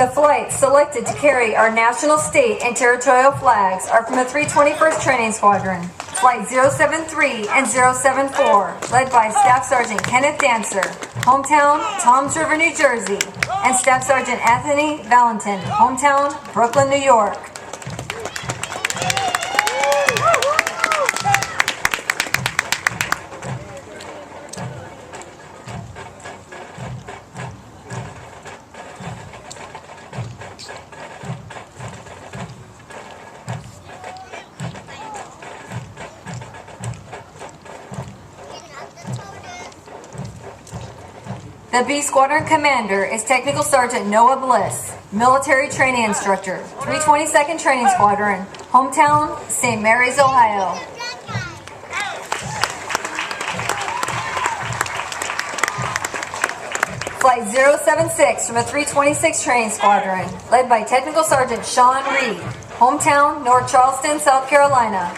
The flights selected to carry our national, state, and territorial flags are from the 321st Training Squadron, Flight 073 and 074, led by Staff Sergeant Kenneth Dancer, hometown Toms River, New Jersey, and Staff Sergeant Anthony Valentin, hometown Brooklyn, New York. The B Squadron Commander is Technical Sergeant Noah Bliss, Military Training Instructor, 322nd Training Squadron, hometown St. Mary's, Ohio. Flight 076 from the 326th Training Squadron, led by Technical Sergeant Sean Reed, hometown North Charleston, South Carolina.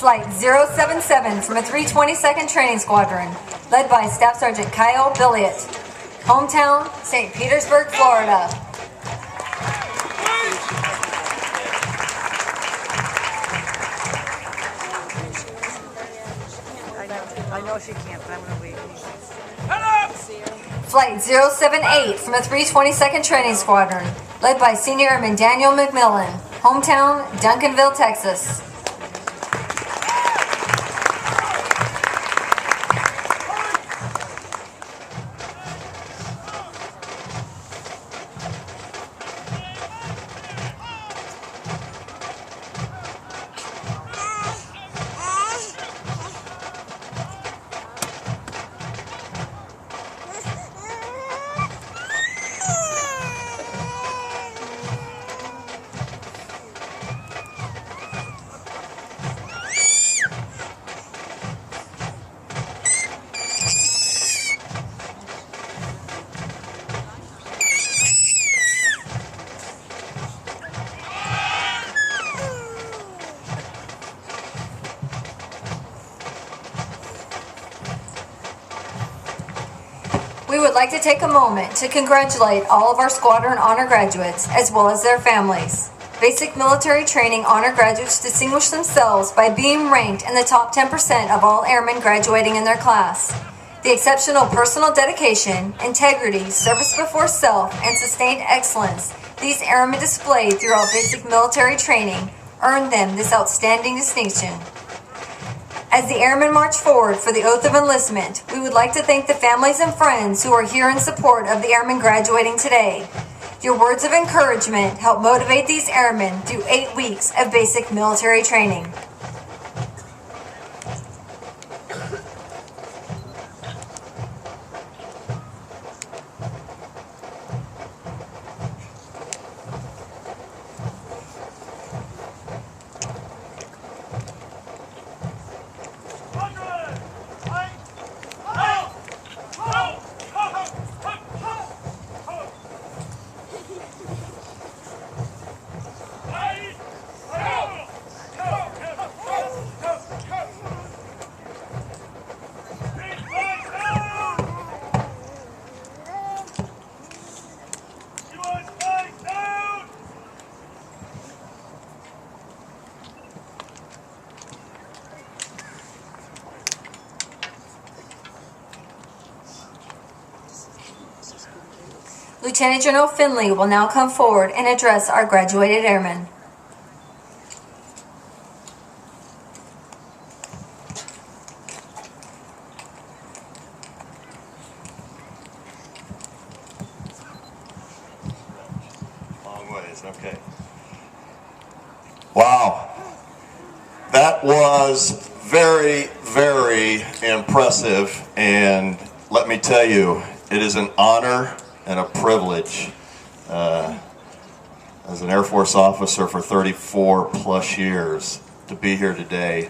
Flight 077 from a 322nd Training Squadron, led by Staff Sergeant Kyle Billiot, hometown St. Petersburg, Florida. I know she can't, but I'm going to wait. Flight 078 from the 322nd Training Squadron, led by Senior Airman Daniel McMillan, hometown Duncanville, Texas. We would like to take a moment to congratulate all of our Squadron Honor graduates as well as their families. Basic Military Training Honor graduates distinguish themselves by being ranked in the top 10% of all airmen graduating in their class. The exceptional personal dedication, integrity, service before self, and sustained excellence these airmen displayed throughout basic military training earned them this outstanding distinction. As the airmen march forward for the oath of enlistment, we would like to thank the families and friends who are here in support of the airmen graduating today. Your words of encouragement help motivate these airmen through 8 weeks of basic military training. Lieutenant General Finley will now come forward and address our graduated airmen. Long ways, okay. Wow. That was very, very impressive, and let me tell you, it is an honor and a privilege as an Air Force officer for 34 plus years to be here today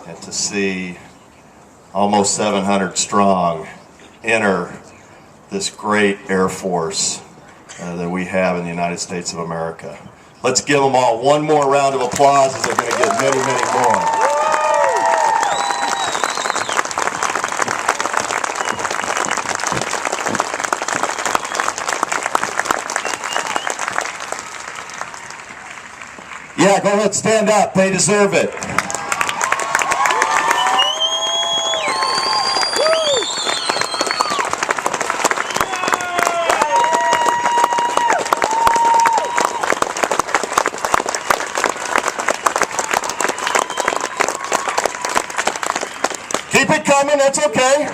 and to see almost 700 strong enter this great Air Force that we have in the United States of America. Let's give them all one more round of applause, as they're going to get many, many more. Yeah, go ahead, stand up. They deserve it. Keep it coming, that's okay.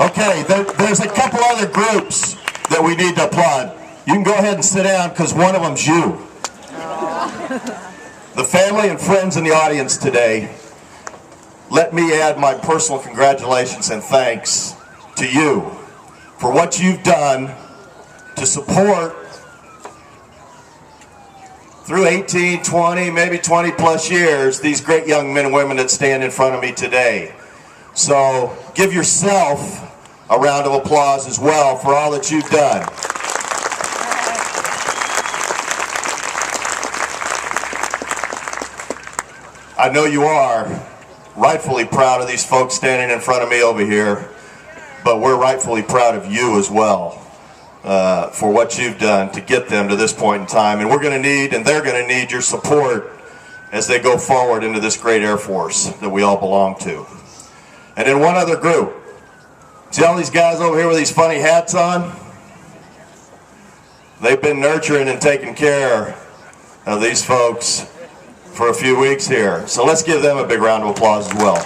Okay, there's a couple other groups that we need to applaud. You can go ahead and sit down because one of them's you. The family and friends in the audience today, let me add my personal congratulations and thanks to you for what you've done to support through 18, 20, maybe 20 plus years, these great young men and women that stand in front of me today. So give yourself a round of applause as well for all that you've done. I know you are rightfully proud of these folks standing in front of me over here, but we're rightfully proud of you as well for what you've done to get them to this point in time. And we're going to need, and they're going to need your support as they go forward into this great Air Force that we all belong to. And then one other group. See all these guys over here with these funny hats on? They've been nurturing and taking care of these folks for a few weeks here. So let's give them a big round of applause as well.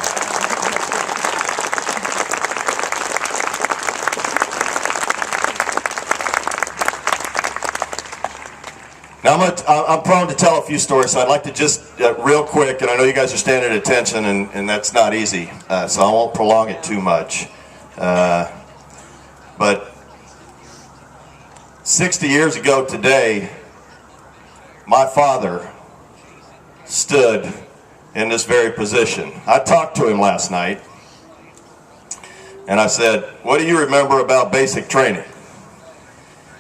Now I'm prone to tell a few stories, so I'd like to just real quick, and I know you guys are standing at attention, and that's not easy, so I won't prolong it too much. But 60 years ago today, my father stood in this very position. I talked to him last night, and I said, "What do you remember about basic training?"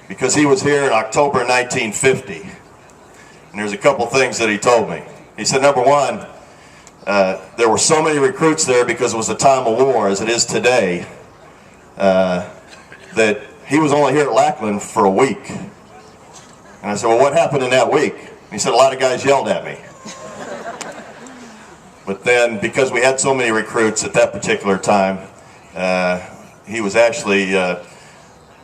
Because he was here in October 1950, and there's a couple things that he told me. He said, number one, there were so many recruits there because it was a time of war, as it is today, that he was only here at Lackland for a week. And I said, well, what happened in that week? And he said, a lot of guys yelled at me. But then, because we had so many recruits at that particular time, he was actually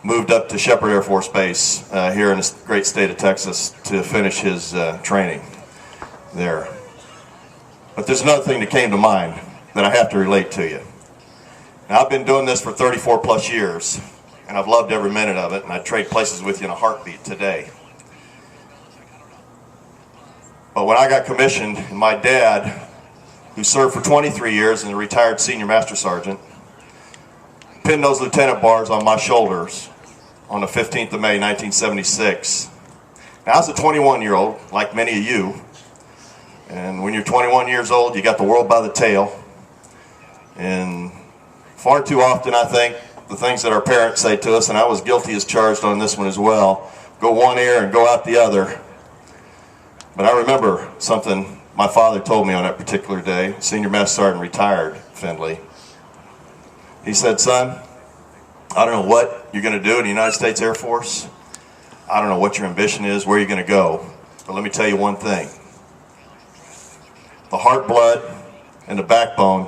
moved up to Shepherd Air Force Base here in the great state of Texas to finish his training there. But there's another thing that came to mind that I have to relate to you. Now, I've been doing this for 34 plus years, and I've loved every minute of it, and I'd trade places with you in a heartbeat today. But when I got commissioned, my dad, who served for 23 years and a retired senior master sergeant, pinned those lieutenant bars on my shoulders on the 15th of May, 1976. Now, I was a 21-year-old, like many of you, and when you're 21 years old, you got the world by the tail. And far too often, I think, the things that our parents say to us, and I was guilty as charged on this one as well, go one ear and go out the other. But I remember something my father told me on that particular day, Senior Master Sergeant retired, Findlay. He said, son, I don't know what you're going to do in the United States Air Force. I don't know what your ambition is, where you're going to go. But let me tell you one thing. The heart, blood, and the backbone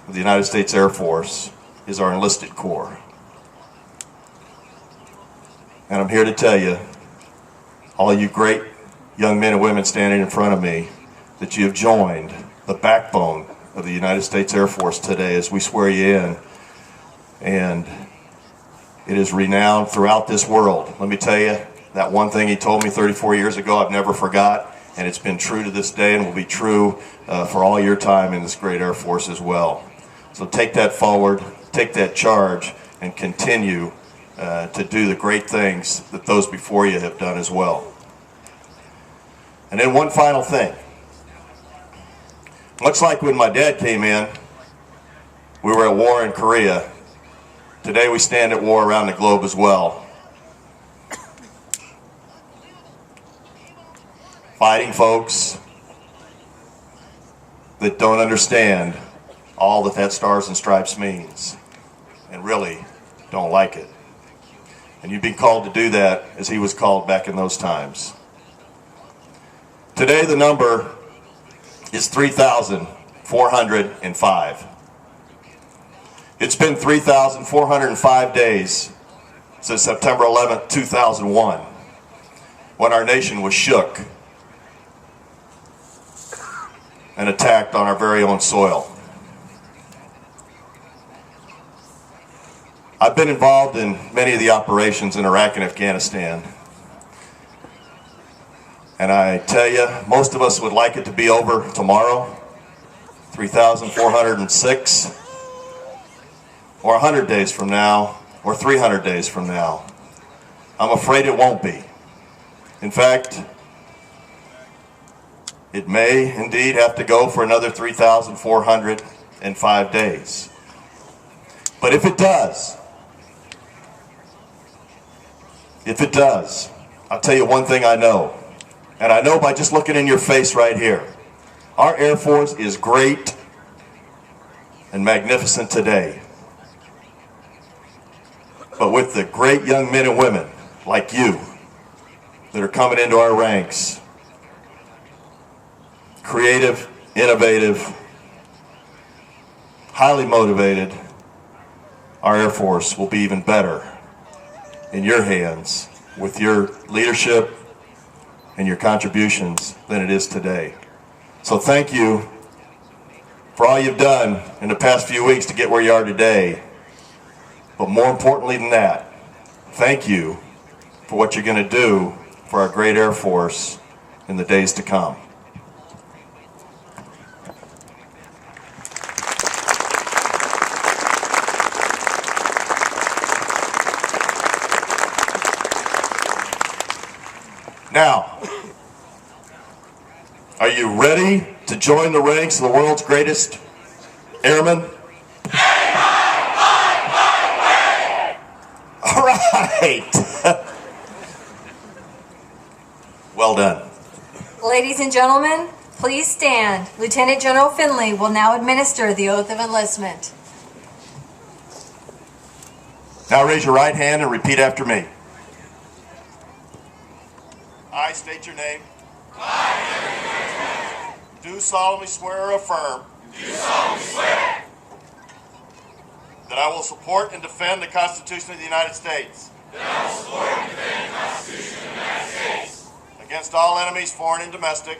of the United States Air Force is our enlisted corps. And I'm here to tell you, all you great young men and women standing in front of me, that you have joined the backbone of the United States Air Force today as we swear you in. And it is renowned throughout this world. Let me tell you, that one thing he told me 34 years ago, I've never forgot, and it's been true to this day and will be true for all your time in this great Air Force as well. So take that forward, take that charge, and continue to do the great things that those before you have done as well. And then one final thing. Much like when my dad came in, we were at war in Korea. Today we stand at war around the globe as well. Fighting folks that don't understand all that Stars and Stripes means and really don't like it. And you've been called to do that as he was called back in those times. Today the number is 3,405. It's been 3,405 days since September 11th, 2001, when our nation was shook and attacked on our very own soil. I've been involved in many of the operations in Iraq and Afghanistan. And I tell you, most of us would like it to be over tomorrow, 3,406, or 100 days from now, or 300 days from now. I'm afraid it won't be. In fact, it may indeed have to go for another 3,405 days. But if it does, I'll tell you one thing I know. And I know by just looking in your face right here. Our Air Force is great and magnificent today. But with the great young men and women like you that are coming into our ranks, creative, innovative, highly motivated, our Air Force will be even better in your hands with your leadership and your contributions than it is today. So thank you for all you've done in the past few weeks to get where you are today. But more importantly than that, thank you for what you're going to do for our great Air Force in the days to come. Now, are you ready to join the ranks of the world's greatest airmen? All right. Well done. Ladies and gentlemen, please stand. Lieutenant General Finley will now administer the oath of enlistment. Now raise your right hand and repeat after me. I state your name. Do solemnly swear or affirm. That I will support and defend the Constitution of the United States. Against all enemies, foreign and domestic.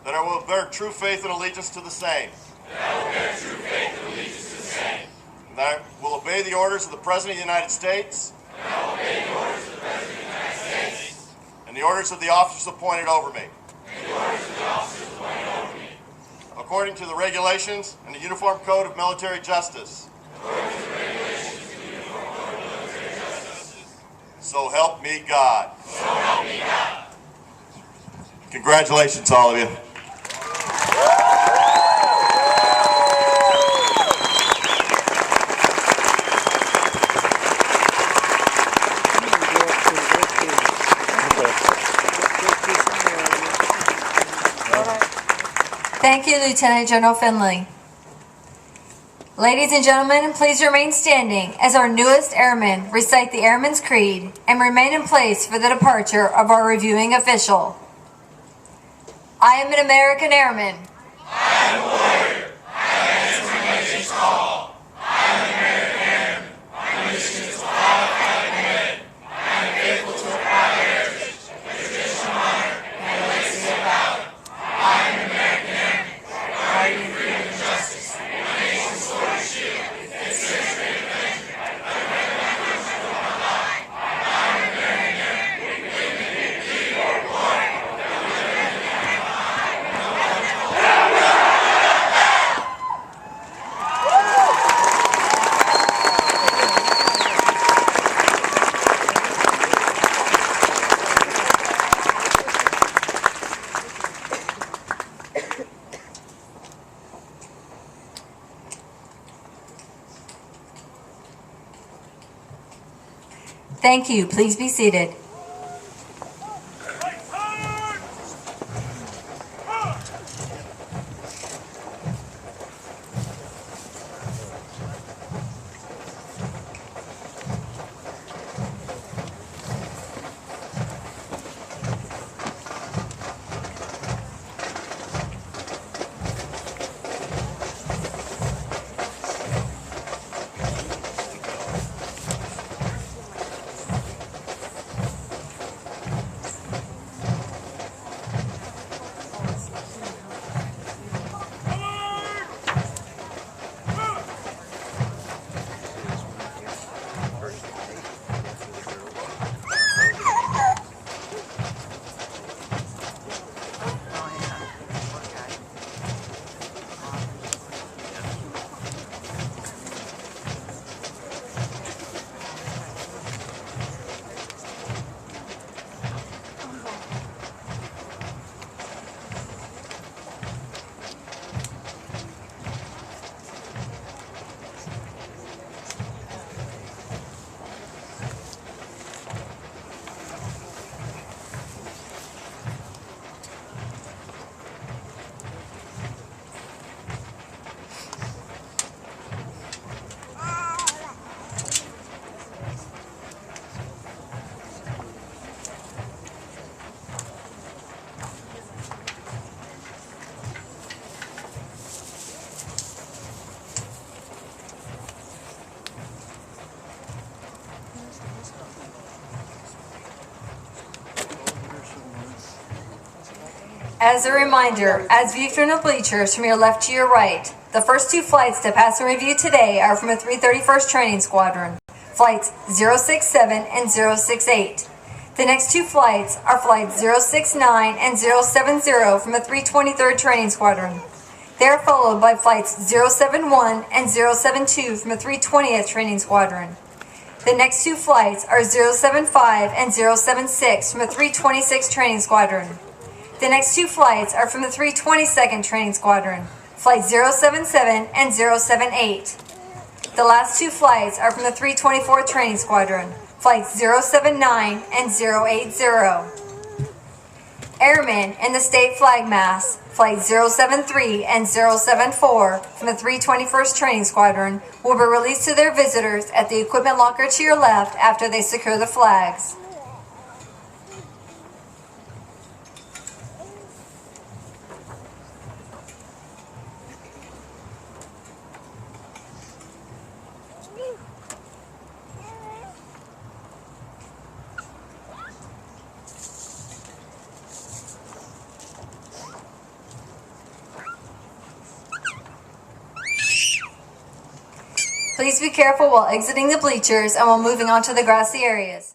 That I will bear true faith and allegiance to the same. And that I will obey the orders of the President of the United States. And the orders of the officers appointed over me. According to the regulations and the Uniform Code of Military Justice. So help me God. Congratulations, all of you. Thank you, Lieutenant General Finley. Ladies and gentlemen, please remain standing as our newest airmen recite the Airman's Creed and remain in place for the departure of our reviewing official. I am an American airman. I am a warrior. I have answered my nation's call. I am an American airman. My mission is to fly a flag ahead. I am faithful to a proud heritage, a tradition of honor, and a legacy of valor. I am an American airman, fighting for freedom and justice. My nation's sword and shield, its century of adventure. I recommend my country with my life. I am an American airman, with dignity, or glory. Thank you. Please be seated. As a reminder, as viewed from the bleachers from your left to your right, the first two flights to pass and review today are from the 331st Training Squadron, Flights 067 and 068. The next two flights are Flights 069 and 070 from the 323rd Training Squadron. They are followed by Flights 071 and 072 from the 320th Training Squadron. The next two flights are 075 and 076 from the 326th Training Squadron. The next two flights are from the 322nd Training Squadron, Flight 077 and 078. The last two flights are from the 324th Training Squadron, Flights 079 and 080. Airmen in the State Flag Mass, Flight 073 and 074 from the 321st Training Squadron will be released to their visitors at the equipment locker to your left after they secure the flags. Please be careful while exiting the bleachers and while moving on to the grassy areas.